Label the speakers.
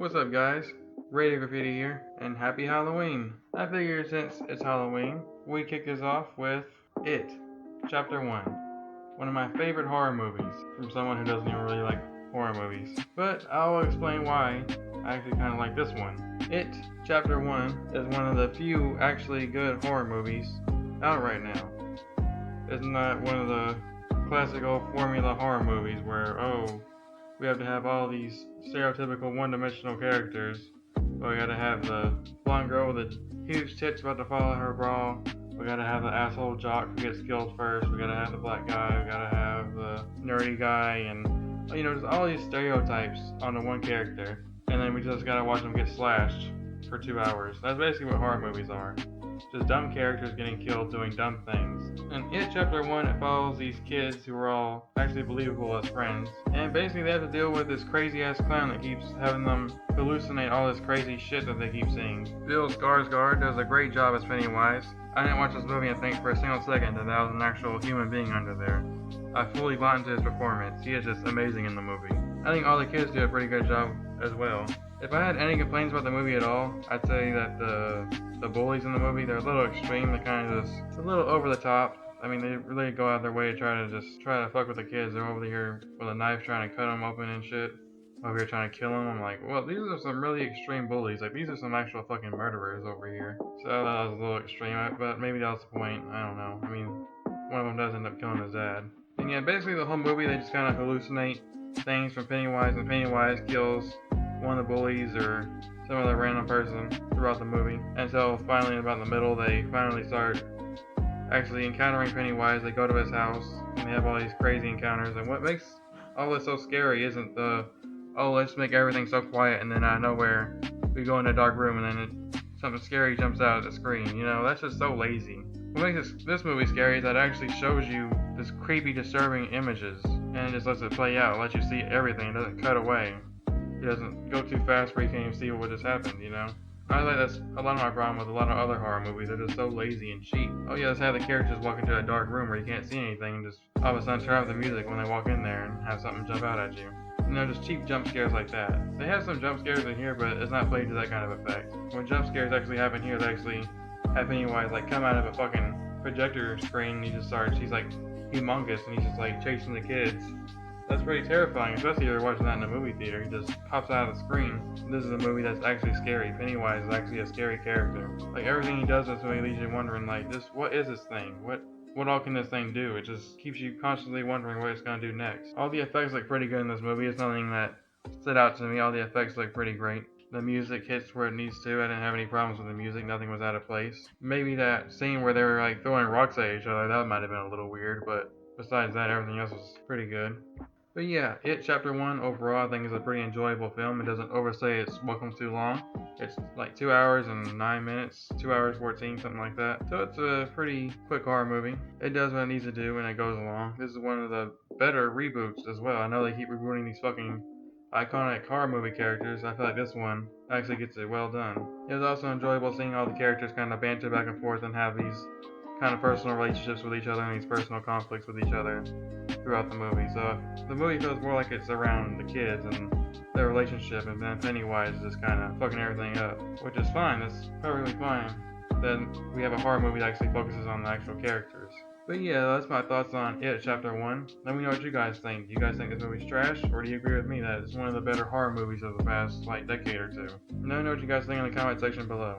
Speaker 1: What's up, guys? Radio Graffiti here, and happy Halloween! I figured since it's Halloween, we kick this off with It, Chapter 1. One of my favorite horror movies, from someone who doesn't even really like horror movies. But I'll explain why I actually kind of like this one. It, Chapter 1 is one of the few actually good horror movies out right now. It's not one of the classical formula horror movies where, we have to have all these stereotypical one-dimensional characters. We gotta have the blonde girl with the huge tits about to fall in her bra. We gotta have the asshole jock who gets killed first. We gotta have the black guy. We gotta have the nerdy guy, and just all these stereotypes on the one character. And then we just gotta watch them get slashed for 2 hours. That's basically what horror movies are. Just dumb characters getting killed doing dumb things. In It Chapter 1, it follows these kids who are all actually believable as friends. And basically they have to deal with this crazy ass clown that keeps having them hallucinate all this crazy shit that they keep seeing. Bill Skarsgård does a great job as Pennywise. I didn't watch this movie and think for a single second that was an actual human being under there. I fully bought into his performance. He is just amazing in the movie. I think all the kids do a pretty good job as well. If I had any complaints about the movie at all, I'd say that the bullies in the movie, they're a little extreme. They're kind of just a little over the top. I mean, they really go out of their way to try to fuck with the kids. They're over here with a knife trying to cut them open and shit. Over here trying to kill them. I'm like, well, these are some really extreme bullies. Like, these are some actual fucking murderers over here. So that was a little extreme, but maybe that was the point. I don't know. I mean, one of them does end up killing his dad. And yeah, basically the whole movie, they just kind of hallucinate things from Pennywise, and Pennywise kills one of the bullies or some other random person throughout the movie, until finally about in the middle they finally start actually encountering Pennywise. They go to his house and they have all these crazy encounters, and what makes all this so scary isn't let's make everything so quiet and then out of nowhere we go in a dark room and then something scary jumps out of the screen. That's just so lazy. What makes this movie scary is that it actually shows you this creepy, disturbing images, and it just lets it play out, lets you see everything. It doesn't cut away. It doesn't go too fast where you can't even see what just happened, I think that's a lot of my problem with a lot of other horror movies. They're just so lazy and cheap. Oh yeah, let's have the characters walk into a dark room where you can't see anything and just all of a sudden turn off the music when they walk in there and have something jump out at you. Just cheap jump scares like that. They have some jump scares in here, but it's not played to that kind of effect. When jump scares actually happen here, they actually have Pennywise come out of a fucking projector screen and he's like humongous and he's just like chasing the kids. That's pretty terrifying, especially if you're watching that in a movie theater. He just pops out of the screen. This is a movie that's actually scary. Pennywise is actually a scary character. Like, everything he does in this movie leaves you wondering, what is this thing? What all can this thing do? It just keeps you constantly wondering what it's gonna do next. All the effects look pretty good in this movie. It's nothing that stood out to me. All the effects look pretty great. The music hits where it needs to. I didn't have any problems with the music. Nothing was out of place. Maybe that scene where they were throwing rocks at each other, that might have been a little weird, but besides that, everything else was pretty good. But yeah, It Chapter 1 overall I think is a pretty enjoyable film. It doesn't overstay its welcome too long. It's like 2 hours and 9 minutes, 2 hours 14, something like that. So it's a pretty quick horror movie. It does what it needs to do and it goes along. This is one of the better reboots as well. I know they keep rebooting these fucking iconic horror movie characters. I feel like this one actually gets it well done. It was also enjoyable seeing all the characters kind of banter back and forth and have these kind of personal relationships with each other and these personal conflicts with each other throughout the movie. So the movie feels more like it's around the kids and their relationship, and then Pennywise is just kind of fucking everything up, which is fine. That's perfectly fine. Then we have a horror movie that actually focuses on the actual characters. But yeah, that's my thoughts on It Chapter 1. Let me know what you guys think. Do you guys think this movie's trash, or do you agree with me that it's one of the better horror movies of the past decade or two? Let me know what you guys think in the comment section below.